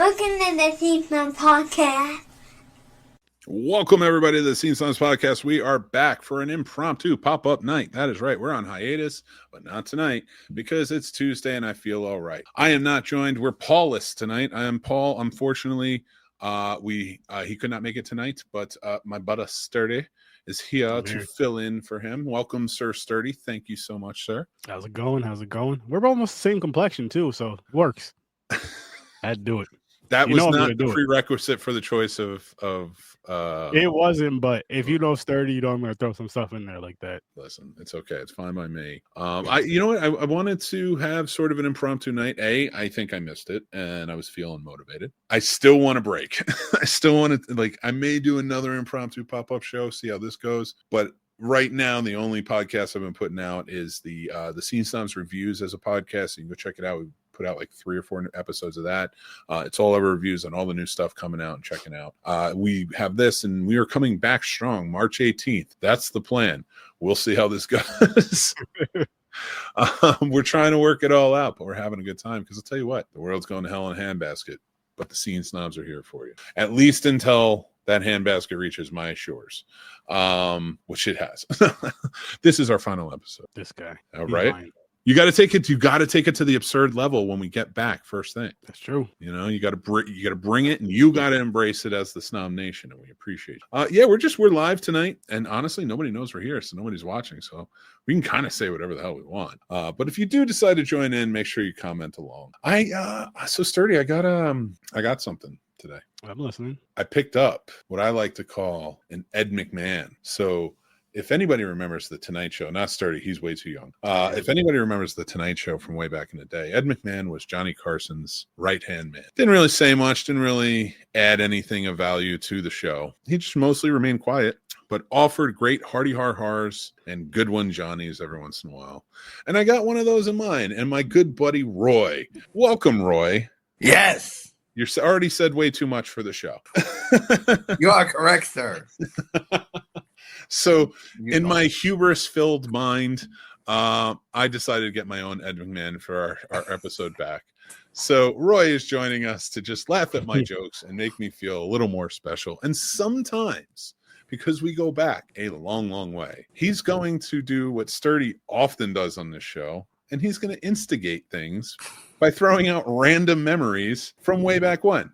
Welcome to the Snobs podcast. Welcome, everybody, to the Snobs podcast. We are back for an impromptu pop-up night. That is right. We're on hiatus, but not tonight because it's Tuesday and I feel all right. I am not joined. We're Paulless tonight. I am Paul. Unfortunately, he could not make it tonight, but my buddy Sturdy is here to fill in for him. Welcome, Sir Sturdy. Thank you so much, sir. How's it going? We're almost the same complexion, too, so it works. I had to do it. That was not the prerequisite for the choice of it wasn't, but if you know Sturdy, you know I'm going to throw some stuff in there like that. Listen, it's okay. It's fine by me. I wanted to have sort of an impromptu night. I think I missed it, and I was feeling motivated. I still want to break. I still want to, I may do another impromptu pop-up show, see how this goes, but right now, the only podcast I've been putting out is the Snobs reviews as a podcast. So you can go check it out. We put out 3 or 4 episodes of that. It's all our reviews on all the new stuff coming out and checking out. We have this, and we are coming back strong March 18th. That's the plan. We'll see how this goes. We're trying to work it all out, but we're having a good time because I'll tell you what, the world's going to hell in a handbasket, but the Snobs are here for you. At least until that handbasket reaches my shores, which it has. This is our final episode. This guy. All right. Fine. You got to take it. You got to take it to the absurd level when we get back. First thing. That's true. You know, you got to bring it, and you got to embrace it as the Snobnation, and we appreciate it. Yeah, we're live tonight, and honestly, nobody knows we're here, so nobody's watching, so we can kind of say whatever the hell we want. But if you do decide to join in, make sure you comment along. So Sturdy, I got something today. I'm listening. I picked up what I like to call an Ed McMahon. So if anybody remembers the Tonight Show, not Sturdy, he's way too young. If anybody remembers the Tonight Show from way back in the day, Ed McMahon was Johnny Carson's right-hand man. Didn't really say much, didn't really add anything of value to the show. He just mostly remained quiet, but offered great hearty har-hars and good one Johnnies every once in a while. And I got one of those in mine, and my good buddy Roy. Welcome, Roy. Yes. You already said way too much for the show. You are correct, sir. So in my hubris-filled mind, I decided to get my own Ed McMahon for our episode back. So Roy is joining us to just laugh at my jokes and make me feel a little more special. And sometimes, because we go back a long, long way, he's going to do what Sturdy often does on this show, and he's going to instigate things by throwing out random memories from way back when.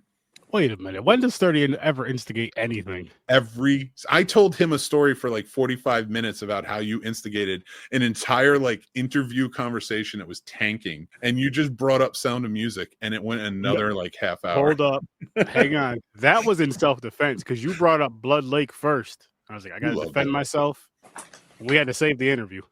Wait a minute. When does Sturdy ever instigate anything? I told him a story for 45 minutes about how you instigated an entire interview conversation that was tanking, and you just brought up Sound of Music, and it went another half hour. Hold up. Hang on. That was in self-defense because you brought up Blood Lake first. I was like, I got to defend myself. We had to save the interview.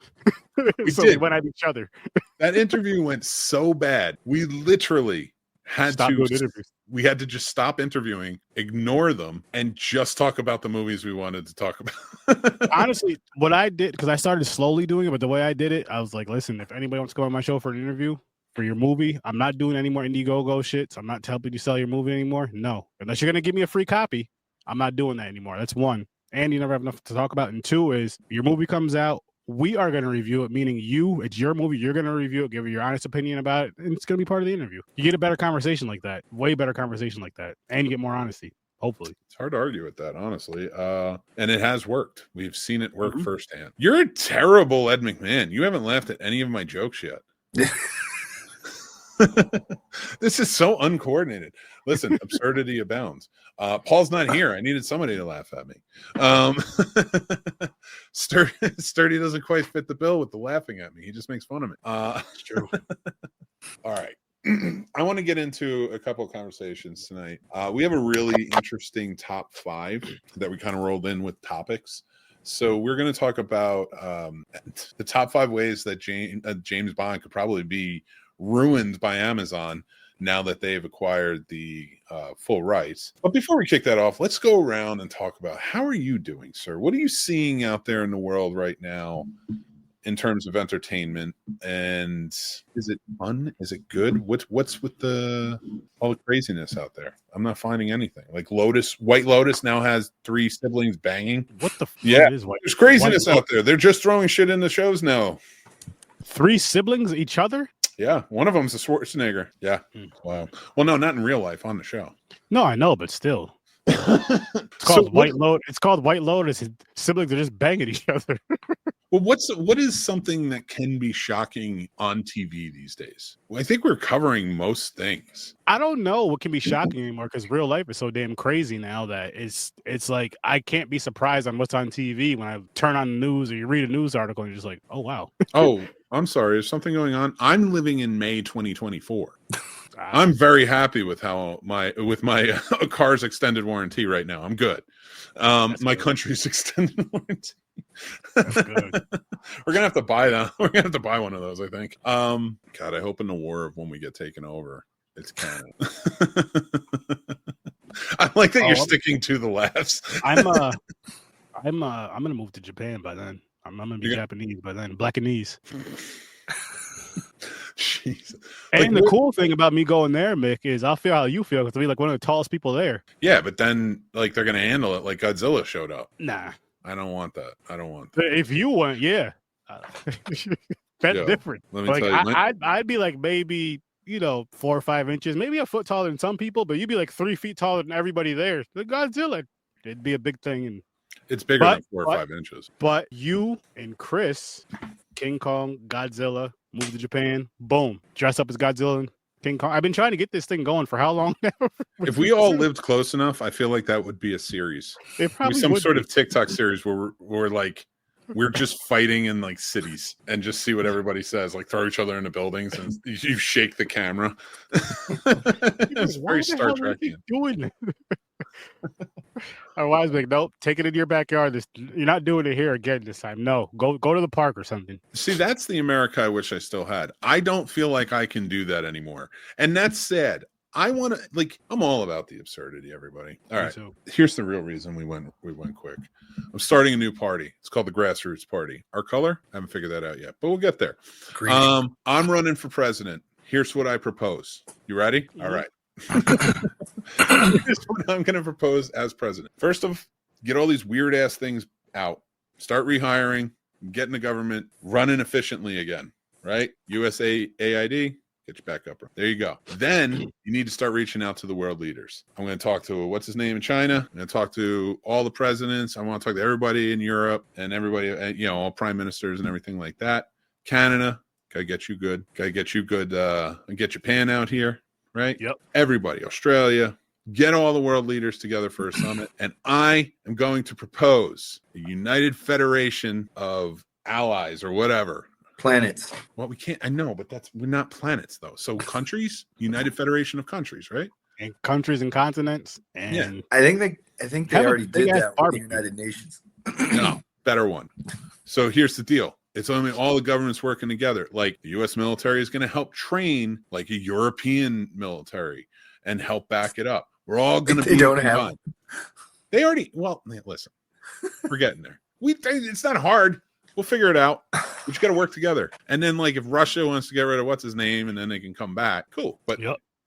We went at each other. That interview went so bad. We literally had to just stop interviewing, ignore them, and just talk about the movies we wanted to talk about. Honestly, what I did, because I started slowly doing it, but the way I did it, I was like, listen, if anybody wants to go on my show for an interview for your movie, I'm not doing any more Indiegogo shit. So I'm not helping you sell your movie anymore. No. Unless you're going to give me a free copy, I'm not doing that anymore. That's one. And you never have enough to talk about. And two is your movie comes out. We are going to review it, meaning it's your movie. You're going to review it, give your honest opinion about it, and it's going to be part of the interview. You get a better conversation like that, way better conversation like that, and you get more honesty, hopefully. It's hard to argue with that, honestly. And it has worked. We've seen it work firsthand. You're a terrible Ed McMahon. You haven't laughed at any of my jokes yet. This is so uncoordinated. Listen, absurdity abounds. Paul's not here. I needed somebody to laugh at me. Sturdy doesn't quite fit the bill with the laughing at me. He just makes fun of me. It's true. All right. I want to get into a couple of conversations tonight. We have a really interesting top 5 that we kind of rolled in with topics. So we're going to talk about the top 5 ways that James Bond could probably be ruined by Amazon now that they've acquired the full rights. But before we kick that off, let's go around and talk about how are you doing, sir? What are you seeing out there in the world right now in terms of entertainment? And is it fun? Is it good? What's with all the craziness out there? I'm not finding anything. White Lotus now has 3 siblings banging. What the fuck is White? There's craziness out there. They're just throwing shit in the shows now. 3 siblings each other? Yeah, one of them's a Schwarzenegger. Yeah. Wow. Well, no, not in real life, on the show. No, I know, but still. It's So called White Lotus. It's called White Lotus. His siblings are just banging each other. Well, what is something that can be shocking on TV these days? Well, I think we're covering most things. I don't know what can be shocking anymore because real life is so damn crazy now that it's like I can't be surprised on what's on TV when I turn on the news or you read a news article and you're just like, oh wow. Oh, I'm sorry. Is something going on? I'm living in May 2024. I'm very happy with how my car's extended warranty right now. I'm good. My good. country's extended warranty. That's good. We're gonna have to buy that. We're gonna have to buy one of those, I think. God, I hope in the war of when we get taken over, it's Canada. I like that you're sticking to the laughs. I'm gonna move to Japan by then. I'm gonna be Japanese by then, Blackanese. Jeez. And the cool thing about me going there, Mick, is I'll feel how you feel because I'll be like one of the tallest people there. Yeah, but then like they're gonna handle it like Godzilla showed up. Nah, I don't want that. I don't want that. If you went, yeah, that's different. Let me like tell you, I'd be like maybe 4 or 5 inches, maybe a foot taller than some people, but you'd be like 3 feet taller than everybody there. The Godzilla, it'd be a big thing. And it's bigger than 4 or 5 inches. But you and Chris, King Kong, Godzilla, move to Japan, boom, dress up as Godzilla and King Kong. I've been trying to get this thing going for how long now? If we all lived close enough, I feel like that would be a series. It probably some would sort be. of TikTok series where we're just fighting in like cities and just see what everybody says, like throw each other into buildings and you shake the camera. It's very Star Trek. Doing Our wives like, nope, take it in your backyard. You're not doing it here again this time. No, go to the park or something. See, that's the America I wish I still had. I don't feel like I can do that anymore. And that's sad. I want to, I'm all about the absurdity, everybody. All right. Here's the real reason we went quick. I'm starting a new party. It's called the Grassroots Party. Our color? I haven't figured that out yet, but we'll get there. I'm running for president. Here's what I propose. You ready? Mm-hmm. All right. Here's what I'm going to propose as president. First off, get all these weird ass things out. Start rehiring, getting the government running efficiently again, right? USAID, get your back up. There you go. Then you need to start reaching out to the world leaders. I'm going to talk to what's his name in China. I'm going to talk to all the presidents. I want to talk to everybody in Europe and everybody, all prime ministers and everything like that. Canada, gotta get you good. Get Japan out here. Right? Yep. Everybody, Australia, get all the world leaders together for a summit. And I am going to propose a united federation of allies or whatever. Planets. Well, we can't. I know, but we're not planets though. So countries, united federation of countries, right? And countries and continents. And yeah. I think they already did that with the United Nations. No, better one. So here's the deal. It's only all the governments working together. Like the U.S. military is going to help train like a European military and help back it up. We're all going to be. They don't have. They already. Well, listen, we're getting there. It's not hard. We'll figure it out. We just got to work together. And then, like, if Russia wants to get rid of what's his name, and then they can come back, cool. But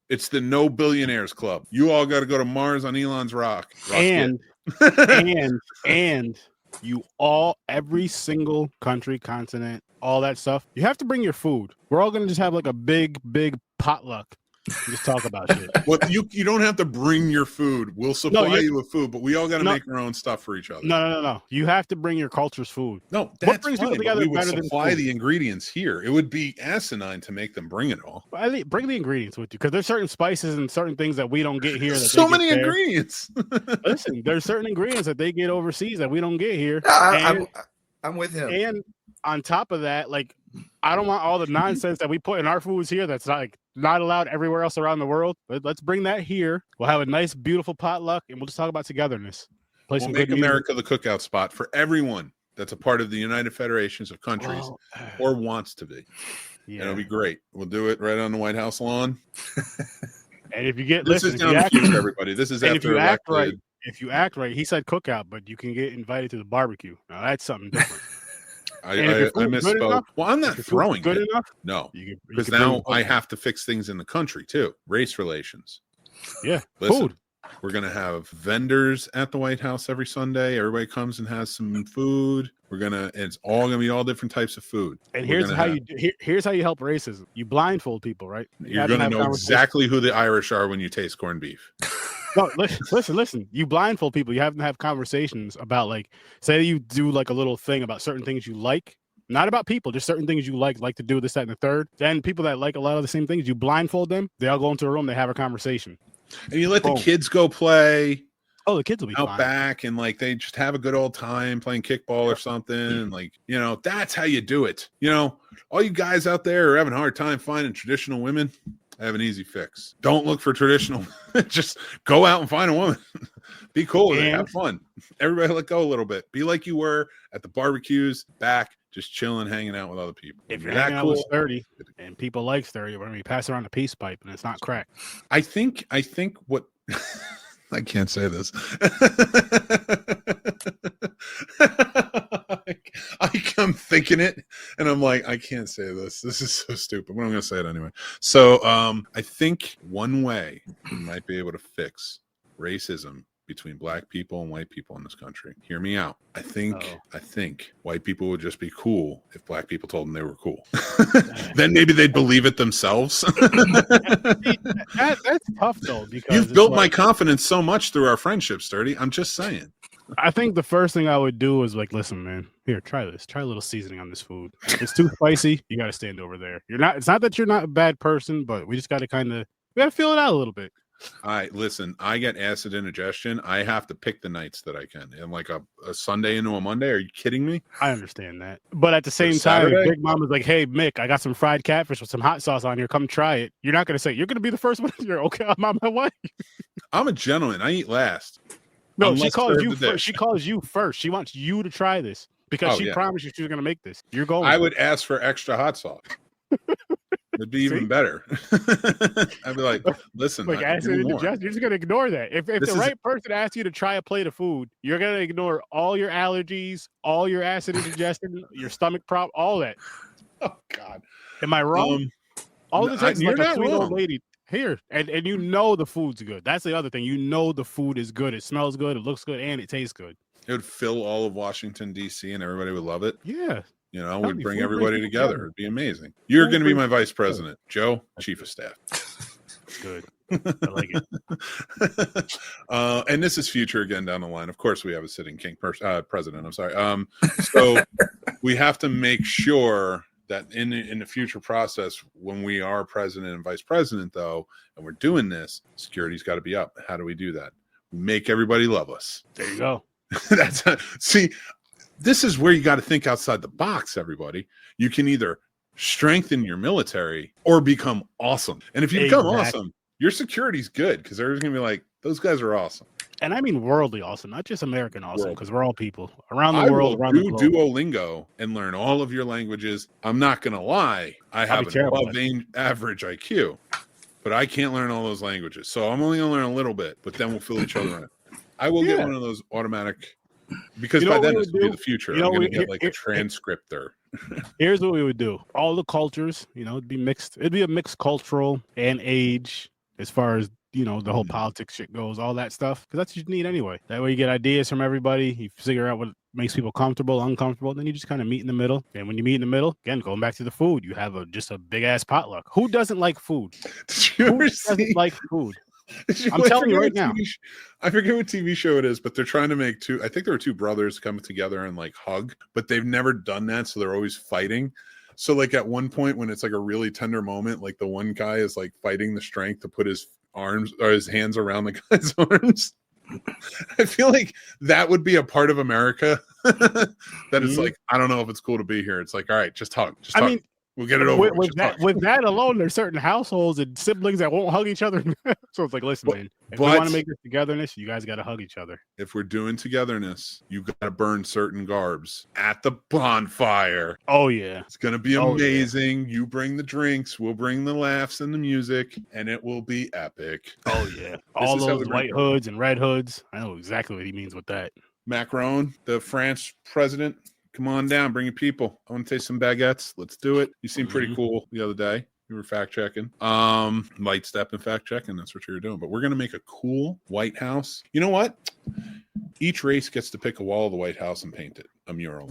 it's the no billionaires club. You all got to go to Mars on Elon's rocket. And you every single country, continent, all that stuff, you have to bring your food. We're all going to just have like a big potluck and just talk about shit. Well, you don't have to bring your food. We'll supply you with food, but we all got to make our own stuff for each other. No. You have to bring your culture's food. No, that's fine, people together. We would supply the ingredients here. It would be asinine to make them bring it all. Bring the ingredients with you because there's certain spices and certain things that we don't get here. That so many ingredients. Listen, there's certain ingredients that they get overseas that we don't get here. I'm with him. And on top of that, like, I don't want all the nonsense that we put in our foods here that's not allowed everywhere else around the world. Let's bring that here. We'll have a nice, beautiful potluck, and we'll just talk about togetherness. We'll make America the cookout spot for everyone that's a part of the United Federations of Countries or wants to be. Yeah. It'll be great. We'll do it right on the White House lawn. And if you get this is down the future, everybody. This is after if you act right. If you act right, he said cookout, but you can get invited to the barbecue. Now that's something different. I misspoke. Well, I'm not throwing good it. Enough? No, because now I have to fix things in the country too. Race relations. Yeah, food. We're gonna have vendors at the White House every Sunday. Everybody comes and has some food. It's all gonna be all different types of food. And here's how you help racism. You blindfold people, right? You're gonna know exactly who the Irish are when you taste corned beef. No, listen. You blindfold people. You have to have conversations about, like, say you do like a little thing about certain things you like. Not about people, just certain things you like to do, this, that, and the third. Then people that like a lot of the same things, you blindfold them. They all go into a room. They have a conversation. And you let the kids go play. Oh, the kids will be out fine. back, and like they just have a good old time playing kickball or something. And like, that's how you do it. All you guys out there are having a hard time finding traditional women. I have an easy fix. Don't look for traditional. Just go out and find a woman. Be cool with it. Have fun. Everybody let go a little bit. Be like you were at the barbecues back, just chilling, hanging out with other people. If you're that cool, with 30 and people like 30, when we pass around a peace pipe and it's not crack. I think what I can't say this. I'm thinking it, and I'm like, I can't say this. This is so stupid, but I'm going to say it anyway. So I think one way we might be able to fix racism between black people and white people in this country. Hear me out. I think white people would just be cool if black people told them they were cool. Then maybe they'd believe it themselves. That's tough though, because you've built my confidence so much through our friendship, Sturdy. I'm just saying. I think the first thing I would do is like, listen, man, here, try this. Try a little seasoning on this food. If it's too spicy, you got to stand over there. It's not that you're not a bad person, but we just got to we got to feel it out a little bit. All right, listen, I get acid indigestion. I have to pick the nights that I can. And like a Sunday into a Monday, are you kidding me? I understand that. But at the same time, if Big Mama's like, hey, Mick, I got some fried catfish with some hot sauce on here. Come try it. You're not going to say, you're going to be the first one. You're okay, I'm on my way. I'm a gentleman. I eat last. No, she calls you first. She calls you first. She wants you to try this because she promised you she was going to make this. You're going. I would ask for extra hot sauce. It'd be even better. I'd be like, listen, like acid indigestion. You're just going to ignore that. If the right person asks you to try a plate of food, you're going to ignore all your allergies, all your acid indigestion, your stomach problem, all that. Oh, God. Am I wrong? All this is like a sweet old lady. Here, and you know the food's good. That's the other thing. You know the food is good. It smells good. It looks good, and it tastes good. It would fill all of Washington, D.C., and everybody would love it. Yeah. We'd bring everybody together. It'd be amazing. You're going to be my vice president. Joe, chief of staff. Good. I like it. And this is future again down the line. Of course, we have a sitting president. I'm sorry. So we have to make sure that in the future process, when we are president and vice president, though, and we're doing this, security's got to be up. How do we do that? Make everybody love us. There you go. See, this is where you got to think outside the box, everybody. You can either strengthen your military or become awesome. And if you become awesome, your security's good because everyone's going to be like, those guys are awesome. And I mean worldly awesome, not just American awesome, because we're all people around the world. I will do Duolingo and learn all of your languages. I'm not going to lie. I have an above average IQ, but I can't learn all those languages. So I'm only going to learn a little bit, but then we'll fill each other in. I will get one of those automatic, because by then this will be the future. I'm going to get like a transcriptor. Here's what we would do. All the cultures, it'd be mixed. It'd be a mixed cultural and age as far as, the whole politics shit goes, all that stuff. Because that's what you need anyway. That way you get ideas from everybody. You figure out what makes people comfortable, uncomfortable. Then you just kind of meet in the middle. And when you meet in the middle, again, going back to the food, you have just a big ass potluck. Who doesn't like food? Doesn't like food? I'm telling you right now. I forget what TV show it is, but they're trying to make I think there were two brothers coming together and like hug, but they've never done that. So they're always fighting. So like at one point when it's like a really tender moment, like the one guy is like fighting the strength to put his arms or his hands around the guy's arms. I feel like that would be a part of America that it's like, I don't know if it's cool to be here. It's like, all right, just hug. I mean, we'll get it over with that alone, there's certain households and siblings that won't hug each other. So it's like, listen, man, if we want to make this togetherness, you guys got to hug each other. If we're doing togetherness, you got to burn certain garbs at the bonfire. Oh, yeah. It's going to be amazing. Yeah. You bring the drinks, we'll bring the laughs and the music, and it will be epic. Oh, yeah. All those white hoods and red hoods. I know exactly what he means with that. Macron, the French president. Come on down, bring your people. I want to taste some baguettes. Let's do it. You seemed pretty cool the other day. You were fact checking. Light step and fact checking. That's what you were doing. But we're going to make a cool White House. You know what? Each race gets to pick a wall of the White House and paint it. a mural.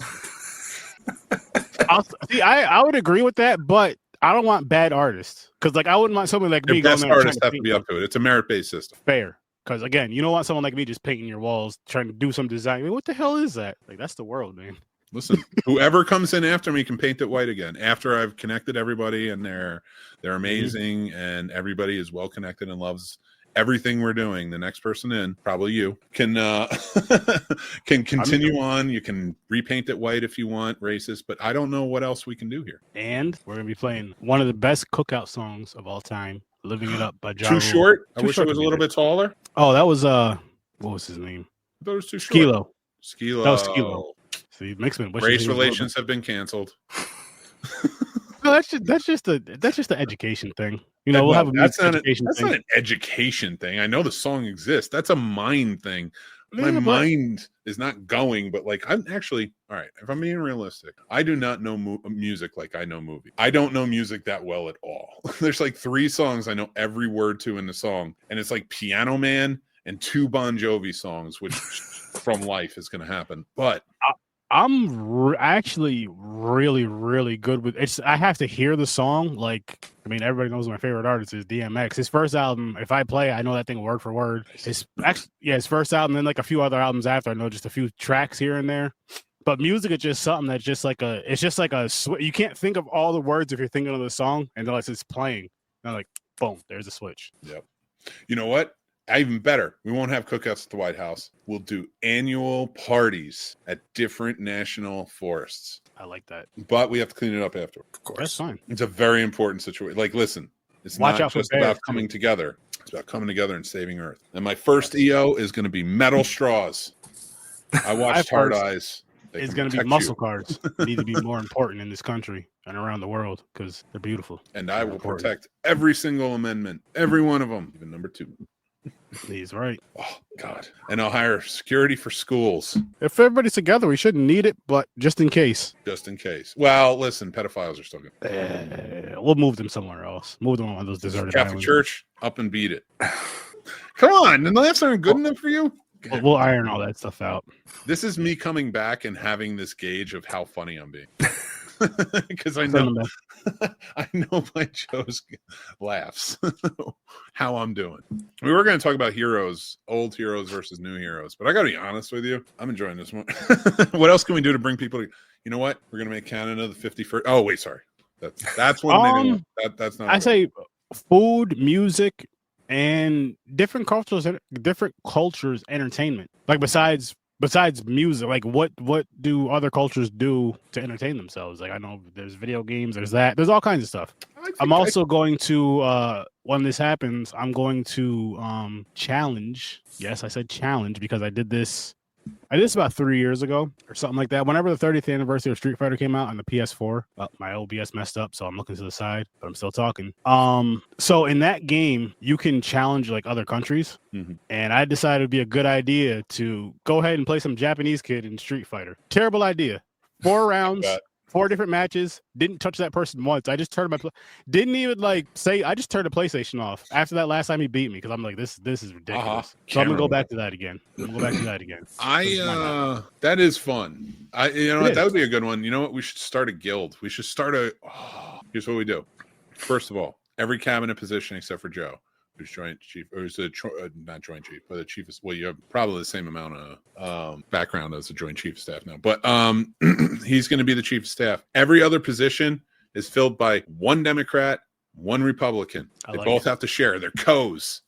I would agree with that, but I don't want bad artists because like I wouldn't want someone like me Your going best there and trying artists have to be up to it. It's a merit-based system. fair. Because again, you don't want someone like me just painting your walls, trying to do some design. I mean, what the hell is that? Like that's the world, man. Listen, whoever comes in after me can paint it white again. After I've connected everybody and they're amazing and everybody is well connected and loves everything we're doing. The next person in, probably you, can can continue on. You can repaint it white if you want, racist, but I don't know what else we can do here. And we're gonna be playing one of the best cookout songs of all time, "Living It Up" by Ja Too Rule. short? I Too wish short it was to a be little there. bit taller. Oh, that was what was his name? I thought it was too short. Skilo. Skilo. That was Skilo. See, Mixman. Race relations have been canceled. No, that's just the education thing. You know, we'll have a that's not education that's thing. not an education thing. I know the song exists. That's a mind thing. My Yeah, but- mind is not going, but like I'm actually all right. If I'm being realistic, I do not know music like I know movie. I don't know music that well at all. There's like 3 songs I know every word to in the song, and it's like Piano Man and 2 Bon Jovi songs, which from life is going to happen. But I'm actually really, really good with it. I have to hear the song. Like, I mean, everybody knows my favorite artist is DMX. His first album, if I play, I know that thing word for word. His first album, then like a few other albums after, I know just a few tracks here and there. But music is just something that's just like you can't think of all the words if you're thinking of the song unless it's playing. And like, boom, there's a switch. Yep. You know what? Even better, we won't have cookouts at the White House. We'll do annual parties at different national forests. I like that. But we have to clean it up after. Of course. That's fine. It's a very important situation. Like, listen, it's Watch not out for just bears, about too. coming together. It's about coming together and saving Earth. And my first EO is going to be metal straws. I watched Hard Eyes. They It's can going to be protect muscle you. cards. They need to be more important in this country and around the world because they're beautiful. And I will Important. protect every single amendment, every one of them, even number 2. He's right. Oh, God. And I'll hire security for schools, If everybody's together, we shouldn't need it, but just in case. just in case. Well, listen, pedophiles are still good. We'll move them somewhere else. Move them on one of those deserted Catholic islands. Church, up and beat it. Come on. And the laughs aren't good enough for you? We'll iron all that stuff out. This is me coming back and having this gauge of how funny I'm being. Because I Send know them back. I know my Joe's laughs how I'm doing. We were going to talk about heroes, old heroes versus new heroes, but I got to be honest with you. I'm enjoying this one. What else can we do to bring people to, you know what? We're going to make Canada the 51st. Oh, wait, sorry. That's one. That's not. I say food, music, and different cultures, entertainment. Like besides music, like what do other cultures do to entertain themselves? Like I know there's video games, there's all kinds of stuff. I'm also going to when this happens, I'm going to challenge. Yes, I said challenge because I did this about 3 years ago or something like that. Whenever the 30th anniversary of Street Fighter came out on the PS4, well, my OBS messed up, so I'm looking to the side, but I'm still talking. So in that game, you can challenge like other countries, and I decided it'd be a good idea to go ahead and play some Japanese kid in Street Fighter. Terrible idea. 4 rounds. 4 different matches. Didn't touch that person once. I just turned didn't even I just turned the PlayStation off after that last time he beat me because I'm like, this is ridiculous. So I'm gonna go back to that again. That is fun. That would be a good one. You know what? We should start a guild. We should start here's what we do. First of all, every cabinet position except for Joe, who's joint chief, or is not joint chief, but the chief is. Well, you have probably the same amount of background as the joint chief of staff now, but he's going to be the chief of staff. Every other position is filled by 1 Democrat, 1 Republican. They both have to share. They're co's,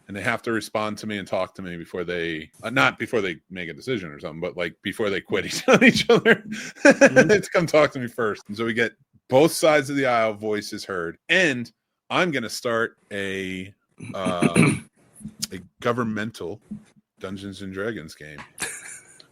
and they have to respond to me and talk to me before they, not before they make a decision or something, but like before they quit on each other. It's come talk to me first, and so we get both sides of the aisle voices heard, and I'm going to start a governmental Dungeons and Dragons game,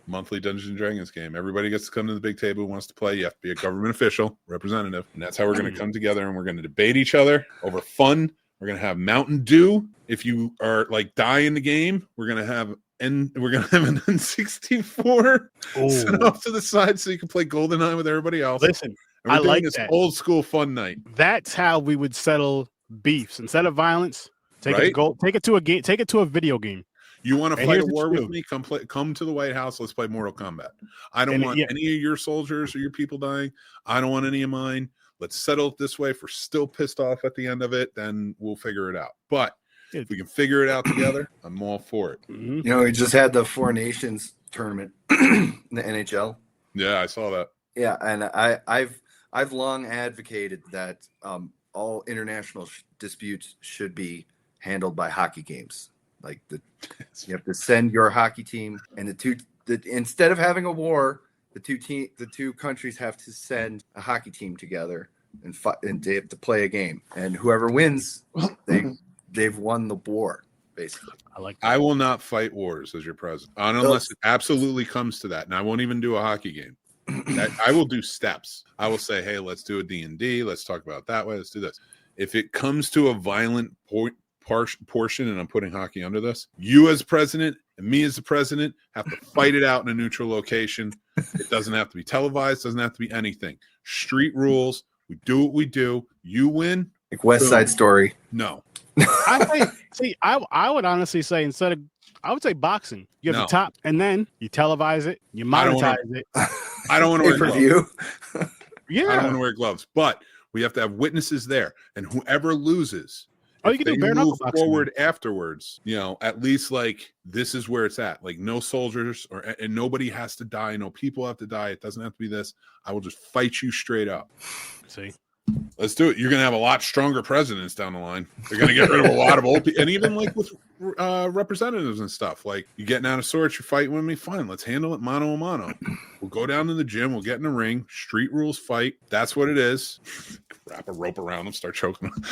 monthly Dungeons and Dragons game. Everybody gets to come to the big table who wants to play. You have to be a government official representative, and that's how we're going to come together, and we're going to debate each other over fun. We're going to have Mountain Dew. If you are like die in the game, we're going to have an N64 set off to the side so you can play GoldenEye with everybody else. Listen, I like this that. Old school fun night. That's how we would settle beefs instead of violence. Take Right? it to a game. Take it to a video game. You want to And fight a here's the war with truth. me? Come to the White House. Let's play Mortal Kombat. I don't want any of your soldiers or your people dying. I don't want any of mine. Let's settle it this way. If we're still pissed off at the end of it, then we'll figure it out. But if we can figure it out together, I'm all for it. Mm-hmm. You know, we just had the Four Nations tournament in the NHL. Yeah, I saw that. Yeah, and I've long advocated that all international disputes should be handled by hockey games. Like you have to send your hockey team, and instead of having a war, the two countries have to send a hockey team together and they have to play a game, and whoever wins, they've won the war. Basically, I will not fight wars as your president, unless it absolutely comes to that, and I won't even do a hockey game. I will do steps. I will say, hey, let's do a D&D. Let's talk about it that way. Let's do this. If it comes to a violent portion, and I'm putting hockey under this, you as president and me as the president have to fight it out in a neutral location. It doesn't have to be televised. Doesn't have to be anything. Street rules. We do what we do. You win. Like West Side Story. No. I would honestly say I would say boxing. You have the top, and then you televise it, you monetize it. I don't want to wear gloves. Yeah, I don't want to wear gloves, but we have to have witnesses there, and whoever loses, you can do bare knuckle boxing forward afterwards. You know, at least like this is where it's at. Like no soldiers and nobody has to die. No people have to die. It doesn't have to be this. I will just fight you straight up. See. Let's do it. You're going to have a lot stronger presidents down the line. They're going to get rid of a lot of old people. And even like with representatives and stuff, like you getting out of sorts, you're fighting with me. Fine. Let's handle it mano a mano. We'll go down to the gym. We'll get in the ring. Street rules fight. That's what it is. Wrap a rope around them, start choking them.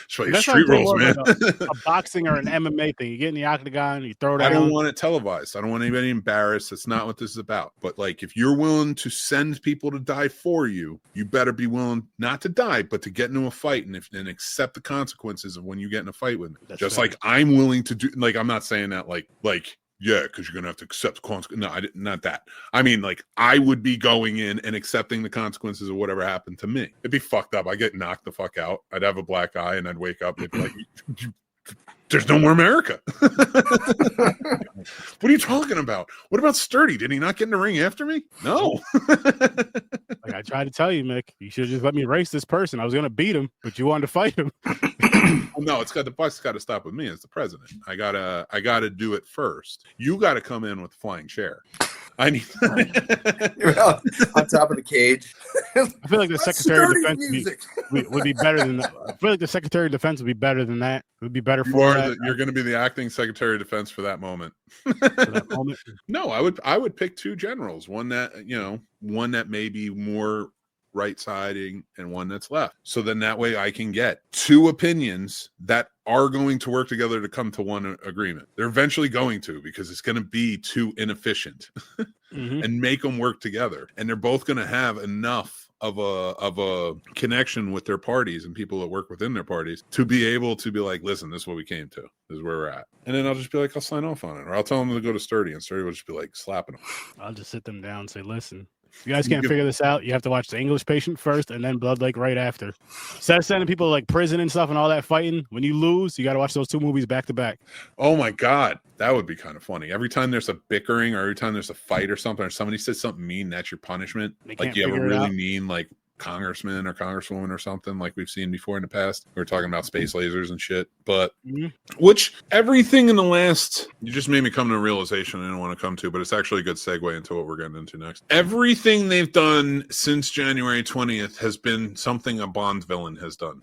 Street rules, man. Like a boxing or an MMA thing. You get in the octagon, you throw down. I don't want it televised. I don't want anybody embarrassed. That's not what this is about. But like, if you're willing to send people to die for you, you better be willing not to die, but to get into a fight and accept the consequences of when you get in a fight with me. That's just fair. like I'm willing to do. Like, I'm not saying that like. Yeah, because you're gonna have to accept the consequences. No, not that. I mean, like, I would be going in and accepting the consequences of whatever happened to me. It'd be fucked up. I get knocked the fuck out. I'd have a black eye, and I'd wake up and they'd be like, "There's no more America." What are you talking about? What about Sturdy? Did he not get in the ring after me? No. Like I tried to tell you, Mick, you should just let me race this person. I was gonna beat him, but you wanted to fight him. Well, no, the buck's got to stop with me as the president. I gotta do it first. You got to come in with the flying chair. I need on top of the cage. I feel like the Secretary of Defense would be better than that. I feel like the Secretary of Defense would be better than that. It would be better for that. You're going to be the acting Secretary of Defense for that moment. No, I would pick two generals. One that may be more right-siding and one that's left. So then that way I can get two opinions that are going to work together to come to one agreement. They're eventually going to, because it's going to be too inefficient and make them work together. And they're both going to have enough of a connection with their parties and people that work within their parties to be able to be like, listen, this is what we came to. This is where we're at. And then I'll just be like, I'll sign off on it. Or I'll tell them to go to Sturdy, and Sturdy will just be like slapping them. I'll just sit them down and say, listen, you guys can't figure this out. You have to watch The English Patient first and then Blood Lake right after. Instead of sending people to like prison and stuff and all that fighting, when you lose, you got to watch those two movies back to back. Oh my God. That would be kind of funny. Every time there's a bickering or every time there's a fight or something, or somebody says something mean, that's your punishment. Like you have a really mean, like, congressman or congresswoman or something like we've seen before in the past. We were talking about space lasers and shit, but which everything in the last, you just made me come to a realization I didn't want to come to, but it's actually a good segue into what we're getting into next. Everything they've done since January 20th has been something a Bond villain has done.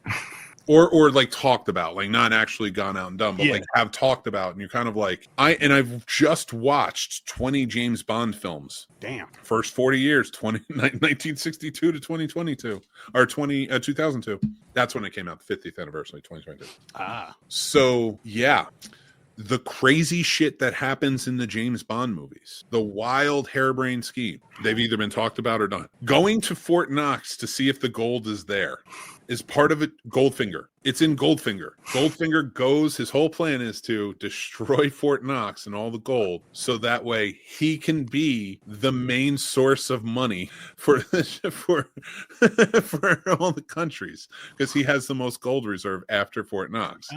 Or like talked about, like not actually gone out and done, but like have talked about, and you're kind of like, I've just watched 20 James Bond films. Damn. First 40 years, 1962 to 2022, or 2002. That's when it came out, the 50th anniversary, 2022. So yeah. The crazy shit that happens in the James Bond movies, the wild harebrained scheme, they've either been talked about or done. Going to Fort Knox to see if the gold is there is part of it. Goldfinger. It's in Goldfinger. Goldfinger goes, his whole plan is to destroy Fort Knox and all the gold, so that way he can be the main source of money for for all the countries, because he has the most gold reserve after Fort Knox.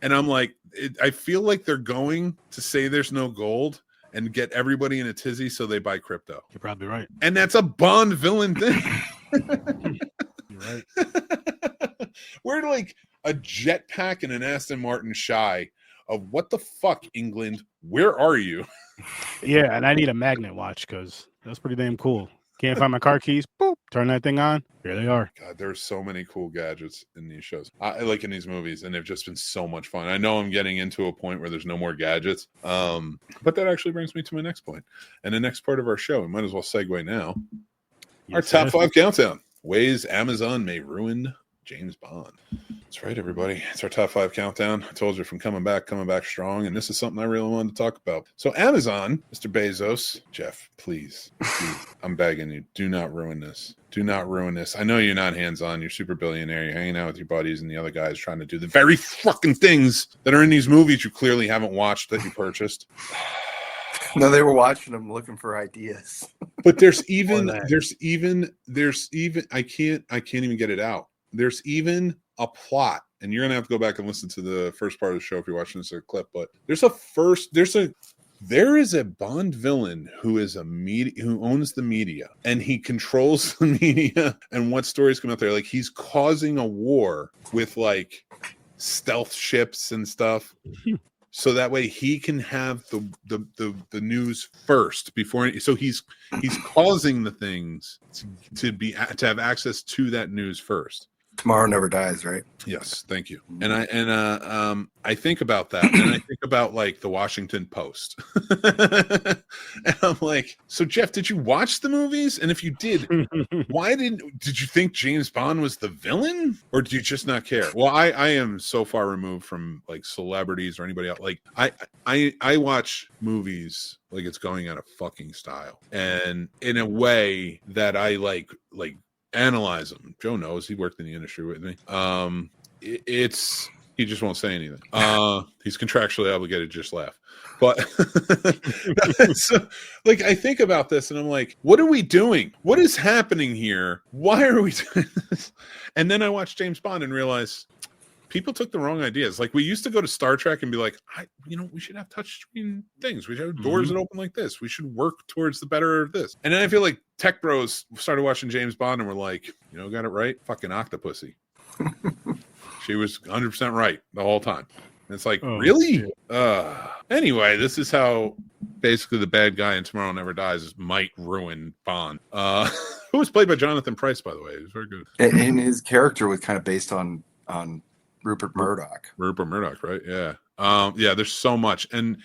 And I'm like, I feel like they're going to say there's no gold and get everybody in a tizzy so they buy crypto. You're probably right. And that's a Bond villain thing. You're right. We're like a jetpack and an Aston Martin shy of what the fuck, England? Where are you? Yeah, and I need a magnet watch because that's pretty damn cool. Can't find my car keys. Boop. Turn that thing on. Here they are. God, there's so many cool gadgets in these shows. I like in these movies, and they've just been so much fun. I know I'm getting into a point where there's no more gadgets. But that actually brings me to my next point. And the next part of our show, we might as well segue now. Our top 5 countdown. Ways Amazon may ruin James Bond. That's right, everybody. It's our top 5 countdown. I told you from coming back strong, and this is something I really wanted to talk about. So Amazon, Mr. Bezos, Jeff, please, I'm begging you, do not ruin this. Do not ruin this. I know you're not hands-on. You're super billionaire. You're hanging out with your buddies and the other guys trying to do the very fucking things that are in these movies you clearly haven't watched that you purchased. No, they were watching them looking for ideas. But there's even I can't even get it out. There's even a plot, and you're gonna have to go back and listen to the first part of the show if you're watching this clip. But there is a Bond villain who owns the media, and he controls the media and what stories come out there. Like, he's causing a war with like stealth ships and stuff. So that way he can have the news first before. So he's causing the things to have access to that news first. Tomorrow never dies, right? Yes, thank you. And I think about that, and I think about like the Washington Post, and I'm like, so Jeff, did you watch the movies? And if you did, did you think James Bond was the villain, or did you just not care? Well, I am so far removed from like celebrities or anybody else. Like I watch movies like it's going out of fucking style, and in a way that I like analyze them. Joe knows, he worked in the industry with me. He just won't say anything. He's contractually obligated to just laugh. But so, like, I think about this and I'm like, what are we doing? What is happening here? Why are we doing this? And then I watched James Bond and realized people took the wrong ideas. Like, we used to go to Star Trek and be like, we should have touchscreen things. We should have doors that open like this. We should work towards the better of this. And then I feel like tech bros started watching James Bond and were like, got it right? Fucking Octopussy. She was 100% right the whole time. And it's like, really? Anyway, this is how basically the bad guy in Tomorrow Never Dies might ruin Bond. Who was played by Jonathan Pryce, by the way. He was very good. And his character was kind of based on Rupert Murdoch. Rupert Murdoch, right? Yeah. Yeah, there's so much. And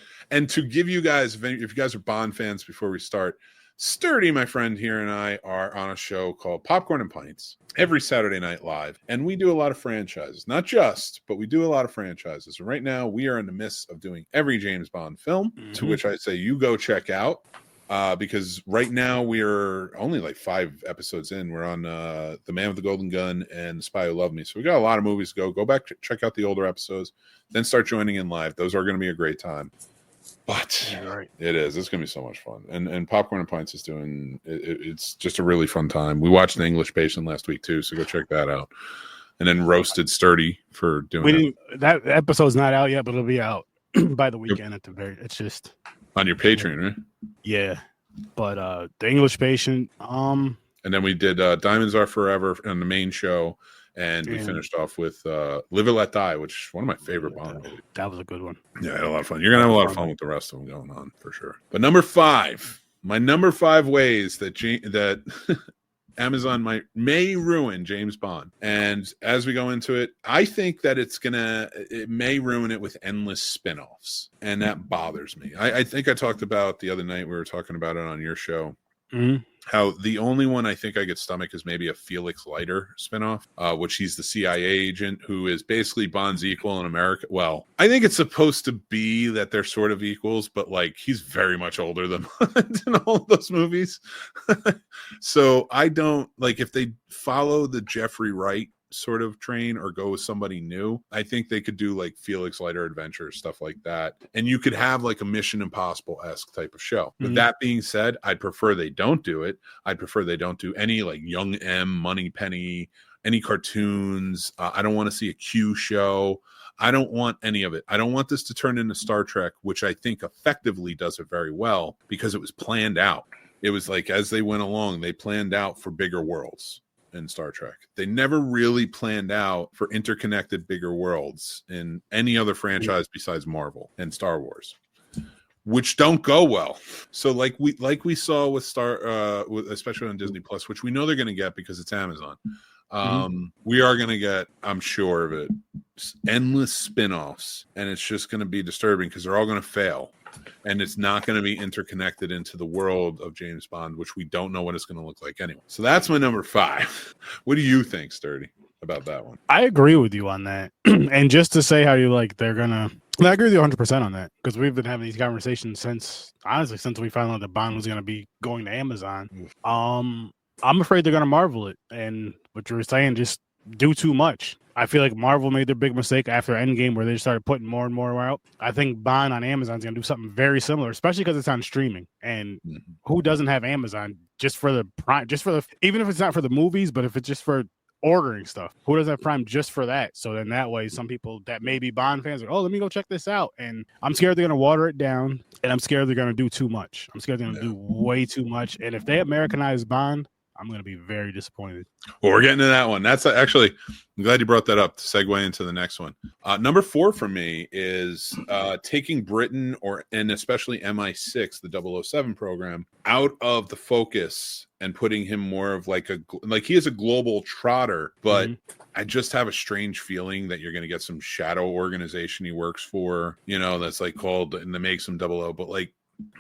to give you guys, if you guys are Bond fans, before we start, Sturdy, my friend here, and I are on a show called Popcorn and Pints every Saturday night live. And we do a lot of franchises. Not just, but we do a lot of franchises. And right now we are in the midst of doing every James Bond film, to which I say you go check out. Because right now we are only like 5 episodes in. We're on The Man with the Golden Gun and The Spy Who Loved Me. So we got a lot of movies to go. Go back, check out the older episodes, then start joining in live. Those are going to be a great time. But it is. It's going to be so much fun. And Popcorn and Pints is doing it's just a really fun time. We watched The English Patient last week too, so go check that out. And then roasted Sturdy for doing that episode's not out yet, but it'll be out by the weekend at the very. It's just on your Patreon, right? Yeah, but The English Patient. And then we did Diamonds Are Forever on the main show, and we finished off with Live or Let Die, which is one of my favorite Bond movies. That was a good one. Yeah, I had a lot of fun. You're gonna have a lot of fun with the rest of them going on for sure. But number 5, my number 5 ways that Amazon may ruin James Bond. And as we go into it, I think that it may ruin it with endless spin-offs. And that bothers me. I think I talked about the other night, we were talking about it on your show, how the only one I think I could stomach is maybe a Felix Leiter spinoff, which he's the CIA agent who is basically Bond's equal in America. Well, I think it's supposed to be that they're sort of equals, but like he's very much older than Bond in all of those movies. So I don't like if they follow the Jeffrey Wright sort of train or go with somebody new, I think they could do like Felix Leiter Adventure, stuff like that. And you could have like a Mission Impossible-esque type of show. With that being said, I'd prefer they don't do it. I'd prefer they don't do any like Young M, Money Penny, any cartoons. I don't want to see a Q show. I don't want any of it. I don't want this to turn into Star Trek, which I think effectively does it very well because it was planned out. It was like as they went along, they planned out for bigger worlds in Star Trek. They never really planned out for interconnected bigger worlds in any other franchise besides Marvel and Star Wars, which don't go well. So like we saw with especially on Disney Plus, which we know they're going to get because it's Amazon. We are going to get, I'm sure of it, endless spin-offs, and it's just going to be disturbing because they're all going to fail, and it's not going to be interconnected into the world of James Bond, which we don't know what it's going to look like anyway. So that's my number 5. What do you think, Sturdy, about that one? I agree with you on that. And just to say how you like they're gonna, I agree with you 100% on that, because we've been having these conversations since we found out that Bond was going to be going to Amazon. I'm afraid they're going to Marvel it, and what you were saying, just do too much. I feel like Marvel made their big mistake after Endgame, where they started putting more and more out. I think Bond on Amazon is going to do something very similar, especially because it's on streaming. And who doesn't have Amazon just for the Prime? Even if it's not for the movies, but if it's just for ordering stuff, who doesn't have Prime just for that? So then that way, some people that may be Bond fans are, let me go check this out. And I'm scared they're going to water it down, and I'm scared they're going to do too much. I'm scared they're going to do way too much. And if they Americanize Bond, I'm going to be very disappointed. Well, we're getting to that one. That's actually, I'm glad you brought that up to segue into the next one. Number 4 for me is taking Britain and especially MI6, the 007 program, out of the focus and putting him more of like he is a global trotter, but I just have a strange feeling that you're going to get some shadow organization he works for, that's like called, and that makes him 00, but like,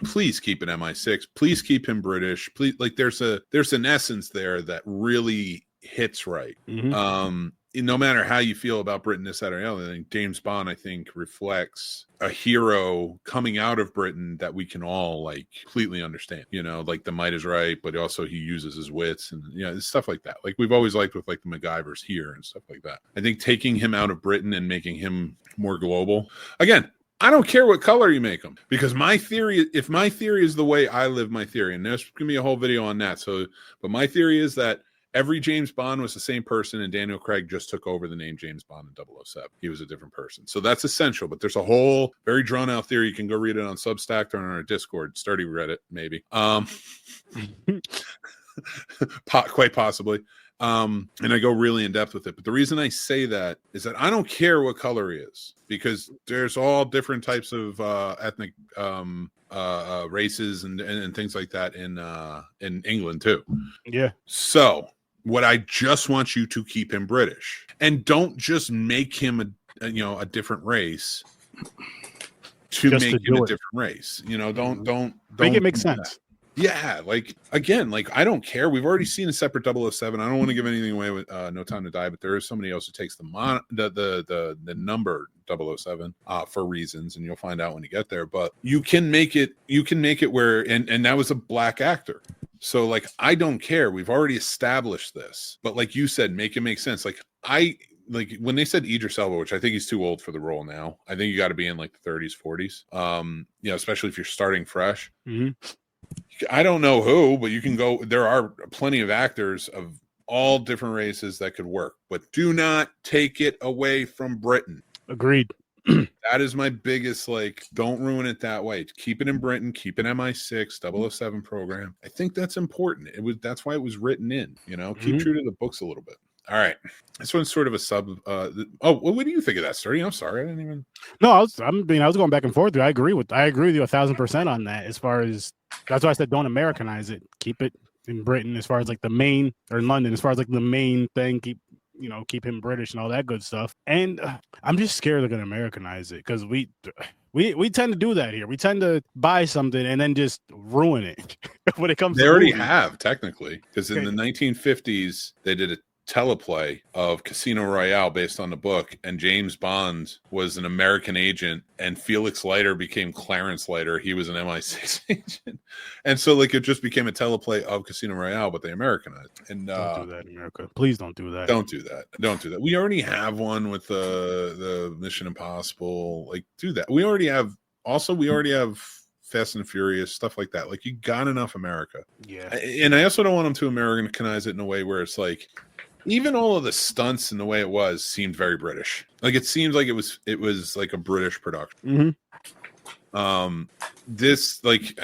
please keep it MI6. Please keep him British. Please, like there's an essence there that really hits right. No matter how you feel about Britain, this, that, or the other, I think James Bond, I think, reflects a hero coming out of Britain that we can all like completely understand. Like the might is right, but also he uses his wits and stuff like that. Like we've always liked with like the MacGyvers here and stuff like that. I think taking him out of Britain and making him more global. Again, I don't care what color you make them, because if my theory is the way I live my theory, and there's going to be a whole video on that. But my theory is that every James Bond was the same person, and Daniel Craig just took over the name James Bond in 007. He was a different person. So that's essential, but there's a whole very drawn out theory. You can go read it on Substack or on our Discord. Sturdy read it, maybe. Quite possibly. And I go really in depth with it. But the reason I say that is that I don't care what color he is, because there's all different types of ethnic races and things like that in England too. Yeah. So what I just want you to keep him British, and don't just make him a different race to just make him a different race. Don't make it make sense. That. Yeah, like again, like I don't care. We've already seen a separate 007. I don't want to give anything away with No Time to Die, but there is somebody else who takes the number 007 for reasons, and you'll find out when you get there. But you can make it where, and that was a black actor. So like I don't care. We've already established this. But like you said, make it make sense. Like when they said Idris Elba, which I think he's too old for the role now. I think you got to be in like the 30s, 40s. Especially if you're starting fresh. I don't know who, but you can go. There are plenty of actors of all different races that could work, but do not take it away from Britain. Agreed. That is my biggest, don't ruin it that way. Keep it in Britain, keep it MI6, 007 program. I think that's important. That's why it was written in, keep true to the books a little bit. All right. This one's sort of a sub. What do you think of that, Sturdy? I'm sorry. I didn't even. No, I was going back and forth. I agree with you 1,000% on that. As far as, that's why I said don't Americanize it. Keep it in Britain as far as like the main, or in London as far as like the main thing. Keep him British and all that good stuff. And I'm just scared they're going to Americanize it, because we tend to do that here. We tend to buy something and then just ruin it when it comes. They already have, technically, because in the 1950s they did teleplay of Casino Royale based on the book, and James Bond was an American agent, and Felix Leiter became Clarence Leiter. He was an MI6 agent, and so like it just became a teleplay of Casino Royale, but they Americanized. And Don't do that, America. Please don't do that. Don't do that. Don't do that. We already have one with the Mission Impossible. Like, do that. We already have. Also, we already have Fast and Furious, stuff like that. Like, you got enough America. Yeah. And I also don't want them to Americanize it in a way where it's like, even all of the stunts and the way it was seemed very British. Like, it seems like it was like a British production. This, like,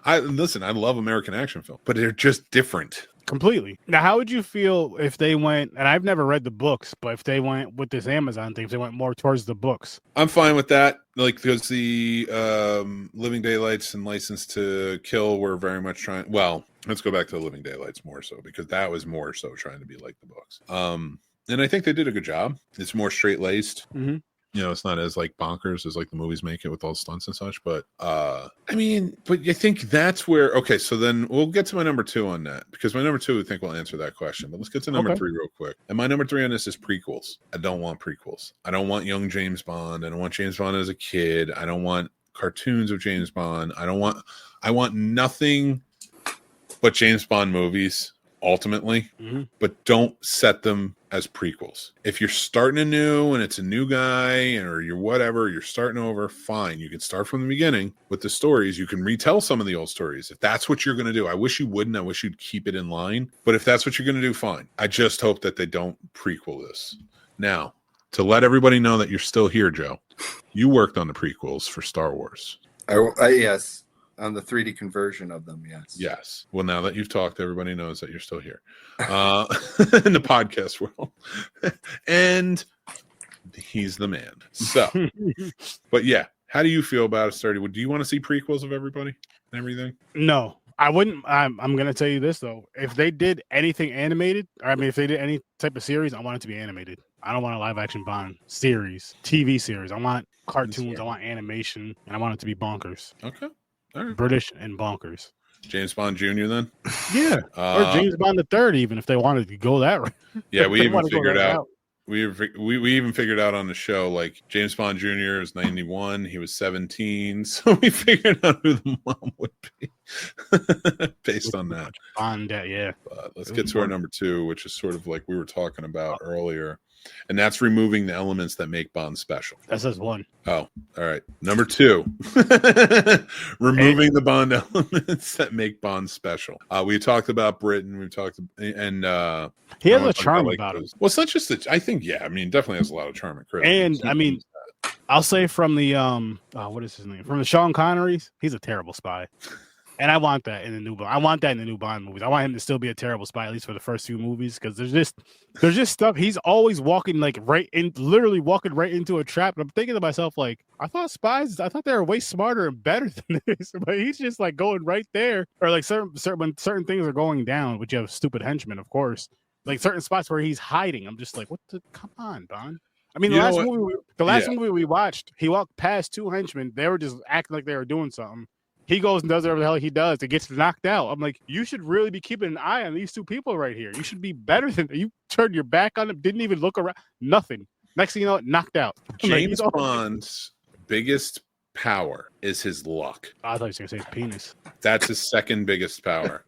I listen, I love American action film, but they're just different. Completely. Now, how would you feel if they went, and I've never read the books, but if they went with this Amazon thing, if they went more towards the books? I'm fine with that. Like, because the Living Daylights and License to Kill were very much trying. Well, let's go back to the Living Daylights more so, because that was more so trying to be like the books. And I think they did a good job. It's more straight laced. You know, it's not as like bonkers as like the movies make it with all stunts and such. But I mean, but I think that's where. Okay, so then we'll get to my number 2 on that, because my number 2 I think will answer that question. But let's get to number 3 real quick. And my number 3 on this is prequels. I don't want prequels. I don't want young James Bond. I don't want James Bond as a kid. I don't want cartoons of James Bond. I want nothing but James Bond movies ultimately, but don't set them as prequels. If you're starting anew and it's a new guy, or you're whatever, you're starting over, fine. You can start from the beginning with the stories. You can retell some of the old stories if that's what you're going to do. I wish you wouldn't. I wish you'd keep it in line. But if that's what you're going to do, fine. I just hope that they don't prequel this. Now, to let everybody know that you're still here, Joe, you worked on the prequels for Star Wars. Yes. On the 3D conversion of them, yes. Yes. Well, now that you've talked, everybody knows that you're still here in the podcast world. And he's the man. So, but yeah, how do you feel about it starting? Do you want to see prequels of everybody and everything? No, I wouldn't. I'm going to tell you this, though. If they did anything animated, or I mean, if they did any type of series, I want it to be animated. I don't want a live action Bond series, TV series. I want cartoons. I want animation, and I want it to be bonkers. Okay. All right. British and bonkers. James Bond Jr. then? Yeah. Or James Bond the Third, even if they wanted to go that route. Yeah, we even figured out. We even figured out on the show, like, James Bond Jr. is 91. He was 17. So we figured out who the mom would be based on that. Bond, yeah. But let's get to our number 2, which is sort of like we were talking about earlier. And that's removing the elements that make Bond special. That says 1. Oh, all right. Number 2, removing the Bond elements that make Bond special. We talked about Britain. We've talked, and he has a charm about him. Well, it's not just I think, yeah, I mean, definitely has a lot of charm and charisma. And I mean, I'll say from the what is his name? From the Sean Connerys, he's a terrible spy. And I want that in the new Bond. I want that in the new Bond movies. I want him to still be a terrible spy, at least for the first few movies, because there's just stuff. He's always walking literally walking right into a trap. And I'm thinking to myself, like, I thought they were way smarter and better than this, but he's just like going right there. Or like when certain things are going down, which you have stupid henchmen, of course. Like certain spots where he's hiding. I'm just like, come on, Bond. I mean, the last movie we watched, he walked past 2 henchmen. They were just acting like they were doing something. He goes and does whatever the hell he does. It gets knocked out. I'm like, you should really be keeping an eye on these 2 people right here. You should be better than you. Turned your back on them. Didn't even look around. Nothing. Next thing you know, knocked out. James Bond's biggest power is his luck. I thought you were going to say his penis. That's his second biggest power,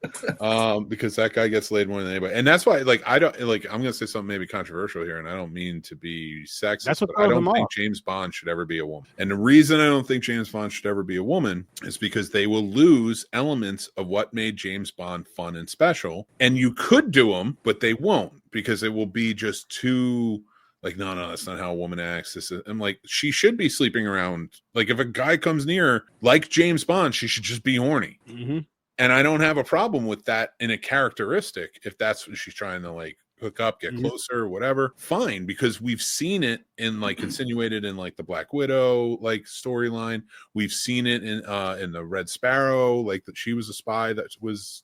because that guy gets laid more than anybody, and that's why, like, I don't like. I'm going to say something maybe controversial here, and I don't mean to be sexist. That's what I don't think James Bond should ever be a woman. And the reason I don't think James Bond should ever be a woman is because they will lose elements of what made James Bond fun and special. And you could do them, but they won't, because it will be just too. Like, no, that's not how a woman acts. I'm like, she should be sleeping around. Like, if a guy comes near her, like James Bond, she should just be horny. And I don't have a problem with that in a characteristic. If that's what she's trying to, like, hook up, get closer, whatever, fine, because we've seen it in, like, insinuated in, like, the Black Widow, like, storyline. We've seen it in the Red Sparrow, like, that she was a spy that was,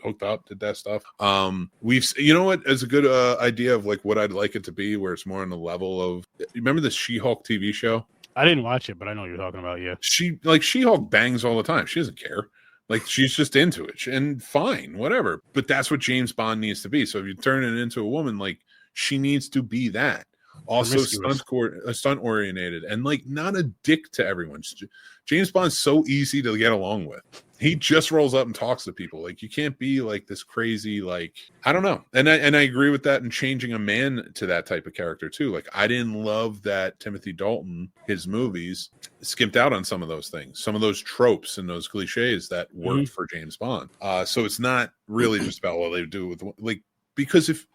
hooked up, did that stuff. You know what is a good idea of, like, what I'd like it to be, where it's more on the level of, you remember the She-Hulk TV show? I didn't watch it, but I know what you're talking about. Yeah, She-Hulk bangs all the time. She doesn't care. Like she's just into it, and fine, whatever. But that's what James Bond needs to be. So if you turn it into a woman, like she needs to be that. Also stunt oriented and like not a dick to everyone. James Bond's so easy to get along with. He just rolls up and talks to people. Like you can't be like this crazy, like I don't know. And I agree with that, and changing a man to that type of character too. Like I didn't love that Timothy Dalton, his movies skipped out on some of those things, some of those tropes and those cliches that worked for James Bond. So it's not really just about what they do with like, because if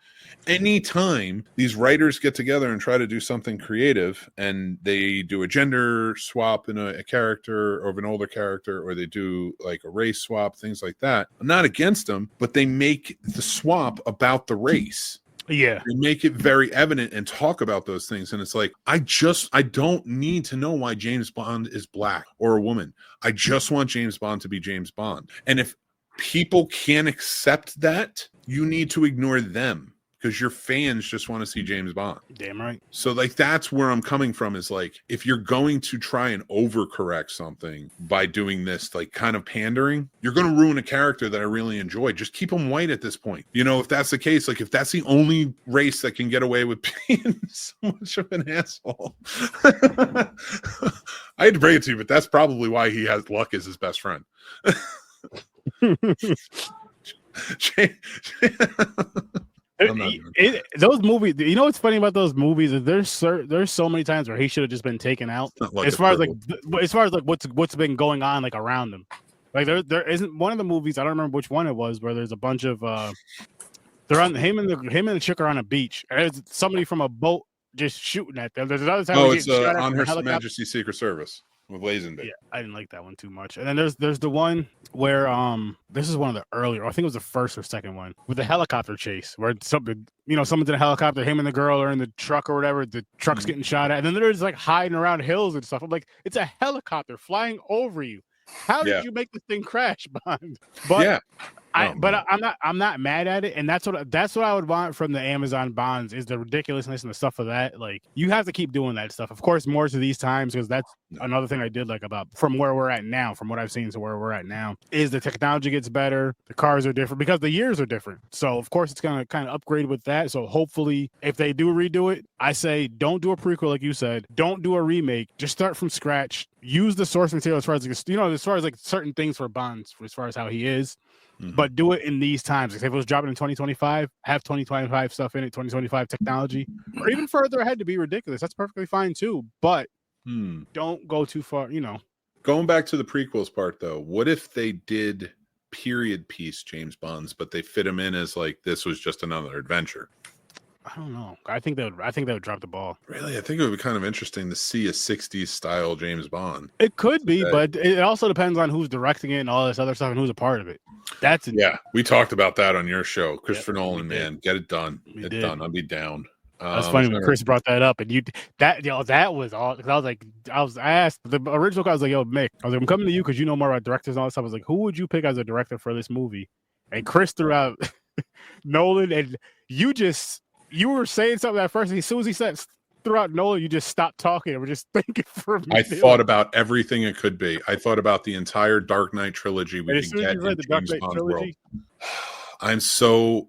anytime these writers get together and try to do something creative and they do a gender swap in a character or of an older character, or they do like a race swap, things like that, I'm not against them, but they make the swap about the race. Yeah. They make it very evident and talk about those things. And it's like, I don't need to know why James Bond is black or a woman. I just want James Bond to be James Bond. And if people can't accept that, you need to ignore them, because your fans just want to see James Bond. Damn right. So like that's where I'm coming from, is like if you're going to try and overcorrect something by doing this like kind of pandering, you're going to ruin a character that I really enjoy. Just keep him white at this point. You know, if that's the case, like if that's the only race that can get away with being so much of an asshole. I hate to break it to you, but that's probably why he has Luck as his best friend. Those movies, you know what's funny about those movies is there's so many times where he should have just been taken out. Like as far as what's been going on like around him. Like there isn't one of the movies, I don't remember which one it was, where there's a bunch of they're on him and the chick are on a beach, and there's somebody from a boat just shooting at them. There's another time it's on Her Majesty's Secret Service with Lazenby. Yeah, I didn't like that one too much. And then there's the one where this is one of the earlier, I think it was the first or second one, with the helicopter chase, where someone's in a helicopter, him and the girl are in the truck or whatever, the truck's getting shot at, and then they're just like hiding around hills and stuff. I'm like, it's a helicopter flying over you. How did you make this thing crash, Bond? But yeah. I'm not mad at it, and that's what I would want from the Amazon Bonds, is the ridiculousness and the stuff of that. Like you have to keep doing that stuff, of course, more to these times, because that's another thing I did like about from where we're at now, from what I've seen to where we're at now, is the technology gets better, the cars are different because the years are different. So of course it's gonna kind of upgrade with that. So hopefully, if they do redo it, I say don't do a prequel like you said, don't do a remake, just start from scratch. Use the source material as far as as far as like certain things for Bonds, as far as how he is. But do it in these times. Like if it was dropping in 2025, have 2025 stuff in it, 2025 technology, or even further ahead to be ridiculous. That's perfectly fine too. But don't go too far, Going back to the prequels part though, what if they did period piece James Bonds, but they fit him in as like this was just another adventure? I don't know. I think they would drop the ball. Really? I think it would be kind of interesting to see a 60s style James Bond. It could be, but it also depends on who's directing it and all this other stuff and who's a part of it. We talked about that on your show. Christopher Nolan, man, get it done. Get it done. I'll be down. That's funny when Chris brought that up, and that was all. Because I asked the original guy, I was like, yo, Mick, I'm coming to you because you know more about directors and all this stuff. I was like, who would you pick as a director for this movie? And Chris threw out Nolan, and you were saying something at first, and as soon as he said throughout Nolan, you just stopped talking and we're just thinking for a minute. I thought about everything it could be. I thought about the entire Dark Knight trilogy we can get in James Bond's world.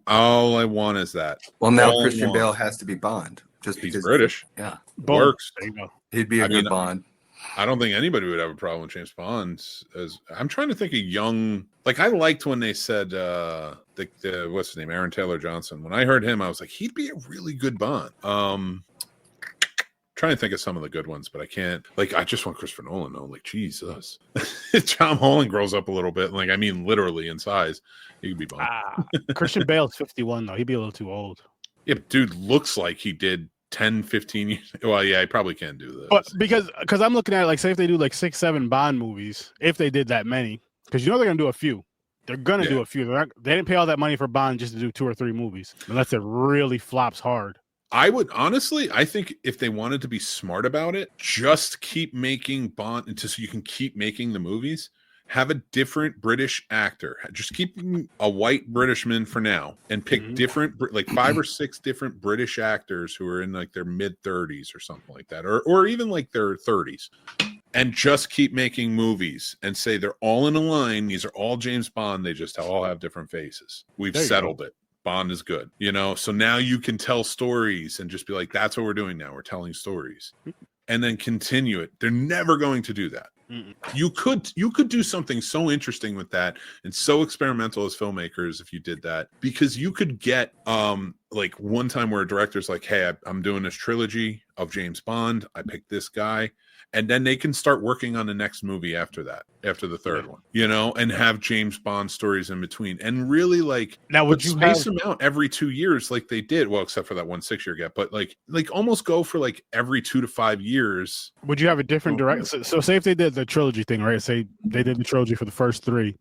All I want is that. Well, now Christian Bale has to be Bond. Just because he's British. Yeah. Works. There you go. He'd be a good Bond. I don't think anybody would have a problem with James Bond. I'm trying to think of young. Like I liked when they said the what's his name, Aaron Taylor Johnson. When I heard him, I was like, he'd be a really good Bond. Trying to think of some of the good ones, but I can't. Like I just want Christopher Nolan. though. Like Jesus, Tom Holland grows up a little bit. Like I mean, literally in size, he could be Bond. Christian Bale's 51 though. He'd be a little too old. Yeah, but dude looks like he did 10, 15 years. Well, yeah, I probably can't do this. But because I'm looking at it, like, say if they do like 6-7 Bond movies, if they did that many, because they're gonna do a few. They're gonna do a few. They didn't pay all that money for Bond just to do 2 or 3 movies, unless it really flops hard. I would honestly, I think if they wanted to be smart about it, just keep making Bond until so you can keep making the movies. Have a different British actor. Just keep a white Britishman for now, and pick different, like 5 or 6 different British actors who are in like their mid-30s or something like that, or even like their 30s, and just keep making movies and say they're all in a line. These are all James Bond. They just all have different faces. We've settled it. Bond is good, you know? So now you can tell stories and just be like, that's what we're doing now. We're telling stories and then continue it. They're never going to do that. You could do something so interesting with that and so experimental as filmmakers if you did that, because you could get like one time where a director's like, hey, I'm doing this trilogy of James Bond. I picked this guy. And then they can start working on the next movie after that, after the third one, you know, and have James Bond stories in between. And really, like, now would you space them out every 2 years like they did? Well, except for that 1 6-year gap, but like almost go for like every 2 to 5 years. Would you have a different director? So say if they did the trilogy thing, right? Say they did the trilogy for the first 3.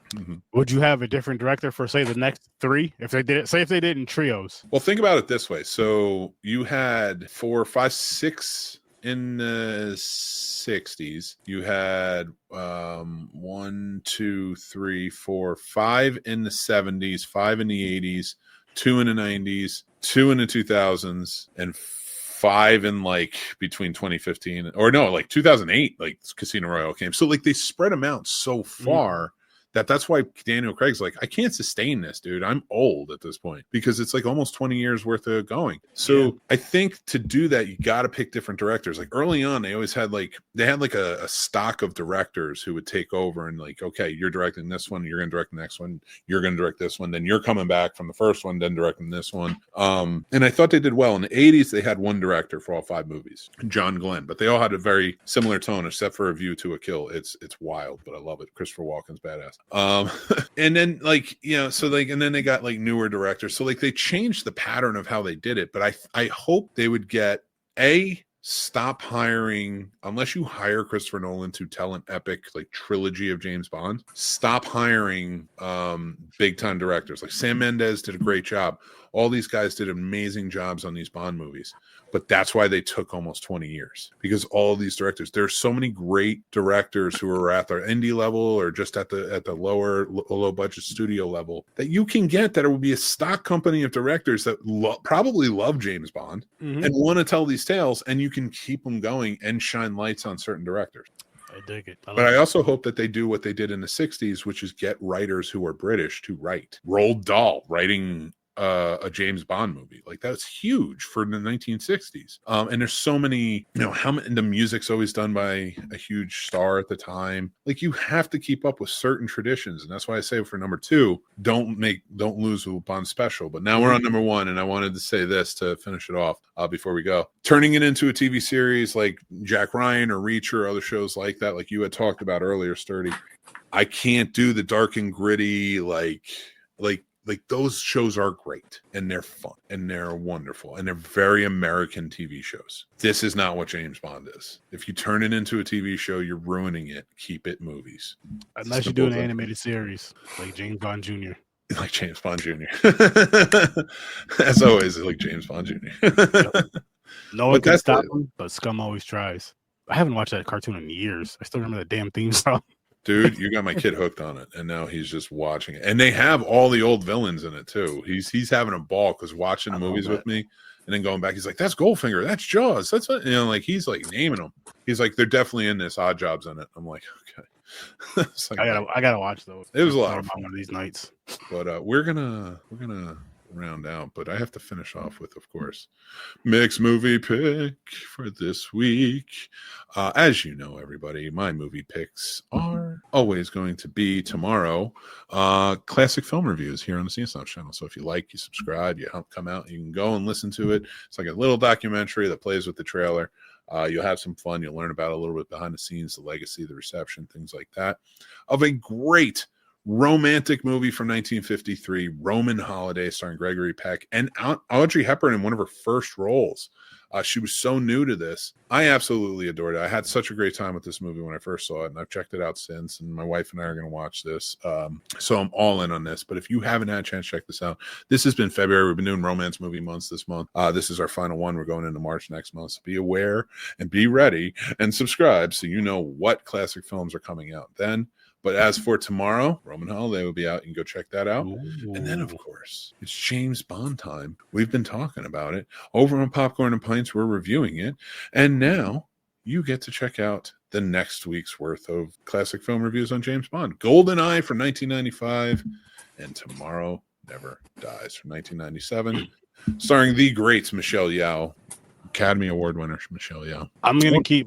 Would you have a different director for, say, the next 3? If they did it, say if they did in trios. Well, think about it this way. So you had 4, 5, 6 in the 60s. You had 1, 2, 3, 4, 5 in the 70s, 5 in the 80s, 2 in the 90s, 2 in the 2000s, and 5 in like between 2015 or no, like 2008, like Casino Royale came. So like they spread them out so far. That's why Daniel Craig's like, I can't sustain this, dude. I'm old at this point, because it's like almost 20 years worth of going. So I think to do that, you got to pick different directors. Like early on, they always had like, a stock of directors who would take over and like, okay, you're directing this one, you're going to direct the next one, you're going to direct this one, then you're coming back from the first one, then directing this one. And I thought they did well. In the 80s, they had one director for all 5 movies, John Glenn, but they all had a very similar tone, except for A View to a Kill. It's wild, but I love it. Christopher Walken's badass. And then like, you know, so like, and then they got like newer directors. So like they changed the pattern of how they did it, but I hope they would get stop hiring, unless you hire Christopher Nolan to tell an epic like trilogy of James Bond, stop hiring big time directors. Like Sam Mendes did a great job. All these guys did amazing jobs on these Bond movies. But that's why they took almost 20 years, because all of these directors, there's so many great directors who are at their indie level or just at the low budget studio level that you can get, that it will be a stock company of directors that probably love James Bond and want to tell these tales, and you can keep them going and shine lights on certain directors. I dig it. But I also hope that they do what they did in the 60s, which is get writers who are British to write. Roald Dahl writing a James Bond movie, like that's huge for the 1960s. And there's so many, you know, the music's always done by a huge star at the time. Like you have to keep up with certain traditions, and that's why I say for number 2, don't lose with Bond special. But now we're on number 1, and I wanted to say this to finish it off before we go. Turning it into a TV series like Jack Ryan or Reacher or other shows like that, like you had talked about earlier, Sturdy. I can't do the dark and gritty like those shows are great and they're fun and they're wonderful and they're very American TV shows. This is not what James Bond is. If you turn it into a TV show, you're ruining it. Keep it movies. Unless you do an animated series like James Bond Jr. Like James Bond Jr. As always, like James Bond Jr. No one can stop him, but Scum always tries. I haven't watched that cartoon in years. I still remember the damn theme song. Dude, you got my kid hooked on it, and now he's just watching it. And they have all the old villains in it too. He's having a ball because watching the movies with me, and then going back, he's like, "That's Goldfinger, that's Jaws, that's what," you know, like he's like naming them. He's like, "They're definitely in this. Odd Job's in it." I'm like, okay. Like, I gotta watch those. It was a lot of fun one of these nights. But we're gonna round out, but I have to finish off with, of course, mixed movie pick for this week. As you know, everybody, my movie picks are always going to be tomorrow classic film reviews here on the Snobs channel. So if you like, you subscribe, you help come out, you can go and listen to it. It's like a little documentary that plays with the trailer. You'll have some fun. You'll learn about a little bit behind the scenes, the legacy, the reception, things like that, of a great romantic movie from 1953, Roman Holiday, starring Gregory Peck and Audrey Hepburn in one of her first roles. She was so new to this. I absolutely adored it. I had such a great time with this movie when I first saw it, and I've checked it out since, and my wife and I are going to watch this. So I'm all in on this. But if you haven't had a chance to check this out, this has been February. We've been doing romance movie months this month. This is our final one. We're going into March next month. So be aware and be ready and subscribe so you know what classic films are coming out then. But as for tomorrow, Roman Holiday will be out. You can go check that out. Ooh. And then, of course, it's James Bond time. We've been talking about it. Over on Popcorn and Pints, we're reviewing it. And now you get to check out the next week's worth of classic film reviews on James Bond. GoldenEye from 1995 and Tomorrow Never Dies from 1997, starring the great Michelle Yeoh, Academy Award winner Michelle Yeoh. I'm gonna keep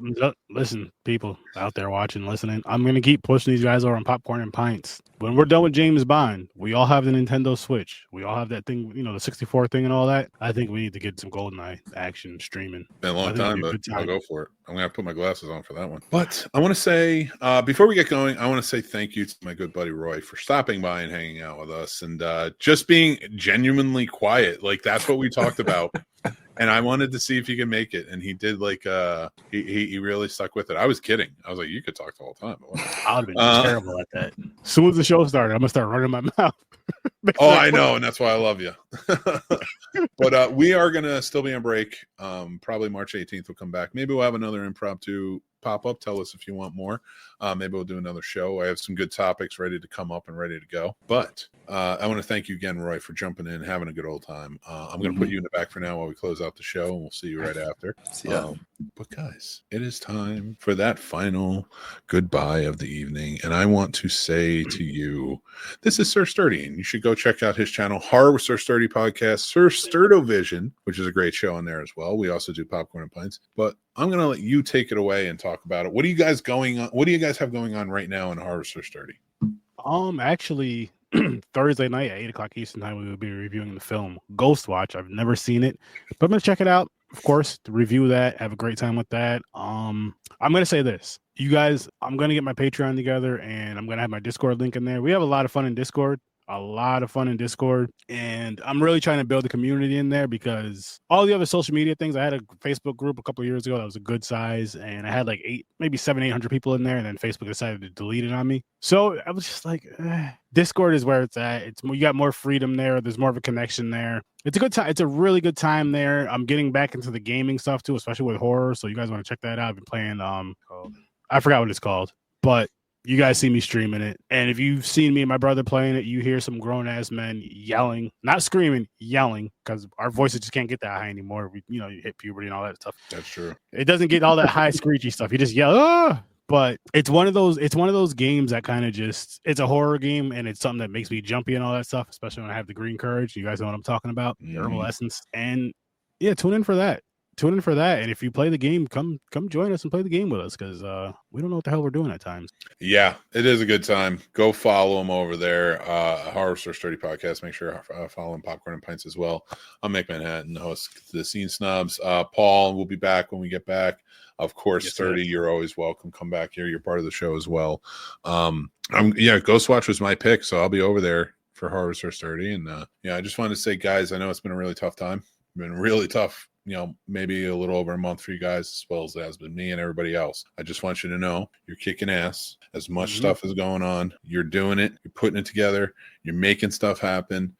listen, people out there watching, listening. I'm gonna keep pushing these guys over on Popcorn and Pints. When we're done with James Bond, we all have the Nintendo Switch. We all have that thing, you know, the 64 thing and all that. I think we need to get some GoldenEye action streaming. Been a long time, but I'll go for it. I'm gonna have to put my glasses on for that one. But I want to say, before we get going, I want to say thank you to my good buddy Roy for stopping by and hanging out with us and just being genuinely quiet. Like that's what we talked about. And I wanted to see if he could make it, and he did. Like, he really stuck with it. I was kidding. I was like, "You could talk the whole time." I would have been terrible at that. As soon as the show started, I'm gonna start running my mouth. Oh, I know, and that's why I love you. But we are gonna still be on break. Probably March 18th we'll come back. Maybe we'll have another impromptu pop up. Tell us if you want more. Maybe we'll do another show. I have some good topics ready to come up and ready to go. But I want to thank you again, Roy, for jumping in, having a good old time. I'm going to put you in the back for now while we close out the show, and we'll see you right after. But guys, it is time for that final goodbye of the evening. And I want to say to you, this is Sir Sturdy, and you should go check out his channel, Horror with Sir Sturdy Podcast, Sir Sturdovision, which is a great show on there as well. We also do Popcorn and Pints. But I'm going to let you take it away and talk about it. What do you guys have going on right now in Horror with Sir Sturdy? Actually, Thursday night at 8 o'clock Eastern time, we will be reviewing the film Ghost Watch. I've never seen it, but I'm going to check it out, of course, to review that, have a great time with that. I'm going to say this. You guys, I'm going to get my Patreon together, and I'm going to have my Discord link in there. We have a lot of fun in Discord. And I'm really trying to build a community in there because all the other social media things, I had a Facebook group a couple of years ago that was a good size, and I had like 800 people in there, and then Facebook decided to delete it on me. So I was just like, Discord is where it's at. You got more freedom there. There's more of a connection there. It's a good time. It's a really good time there. I'm getting back into the gaming stuff too, especially with horror. So you guys want to check that out. I've been playing I forgot what it's called, but you guys see me streaming it. And if you've seen me and my brother playing it, you hear some grown-ass men yelling, not screaming, yelling, because our voices just can't get that high anymore. You hit puberty and all that stuff. That's true. It doesn't get all that high screechy stuff. You just yell, ah! But it's one of those games that kind of just, it's a horror game, and it's something that makes me jumpy and all that stuff, especially when I have the green courage. You guys know what I'm talking about, the herbal essence. And yeah, tune in for that. And if you play the game, come join us and play the game with us, because we don't know what the hell we're doing at times. Yeah, it is a good time. Go follow them over there. Horror Sir Sturdy Podcast. Make sure follow them, Popcorn and Pints as well. I'm Mick Manhattan, host the Scene Snobs. Paul will be back when we get back. Of course, yes, Sturdy, you're always welcome. Come back here. You're part of the show as well. Ghostwatch was my pick, so I'll be over there for Horror Sir Sturdy. And I just wanted to say, guys, I know it's been a really tough time. It's been really tough. Maybe a little over a month for you guys, as well as it has been me and everybody else. I just want you to know you're kicking ass. As much stuff is going on, you're doing it. You're putting it together. You're making stuff happen.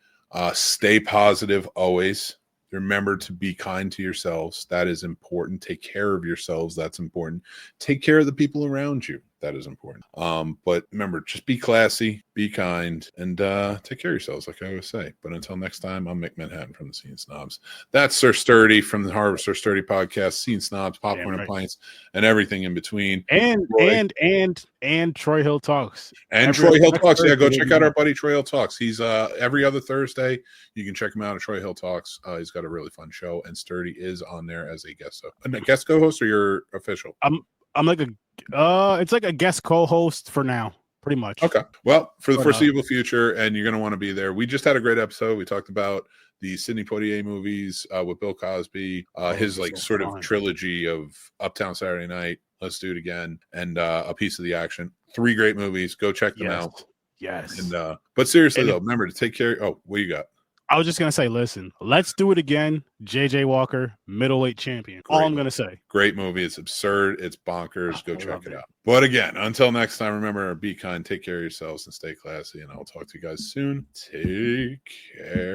Stay positive always. Remember to be kind to yourselves. That is important. Take care of yourselves. That's important. Take care of the people around you. That is important. But remember, just be classy, be kind, and take care of yourselves, like I always say. But until next time, I'm Mick Manhattan from the Scene Snobs. That's Sir Sturdy from the Horror Sir Sturdy Podcast, Scene Snobs, Popcorn and Pints, and everything in between. And Troy Hill Talks. And Troy Hill Talks. Yeah, go check out our buddy Troy Hill Talks. He's every other Thursday. You can check him out at Troy Hill Talks. He's got a really fun show, and Sturdy is on there as a guest. A guest co-host, or your official? I'm like it's like a guest co-host for now, pretty much. Okay. Well, for the foreseeable future, and you're going to want to be there. We just had a great episode. We talked about the Sidney Poitier movies with Bill Cosby, his sort of trilogy of Uptown Saturday Night, Let's Do It Again, and A Piece of the Action. 3 great movies. Go check them out. Yes. And but seriously though, remember to take care. Oh, what you got? I was just going to say, listen, Let's Do It Again, J.J. Walker, middleweight champion. All I'm going to say. Great movie. It's absurd. It's bonkers. Go check it out. But again, until next time, remember, be kind, take care of yourselves, and stay classy. And I'll talk to you guys soon. Take care.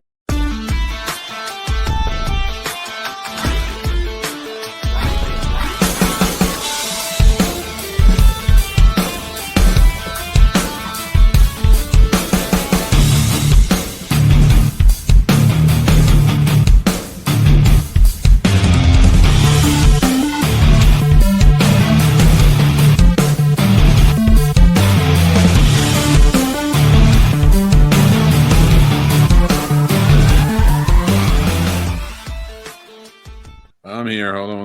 I'm here. Hold on.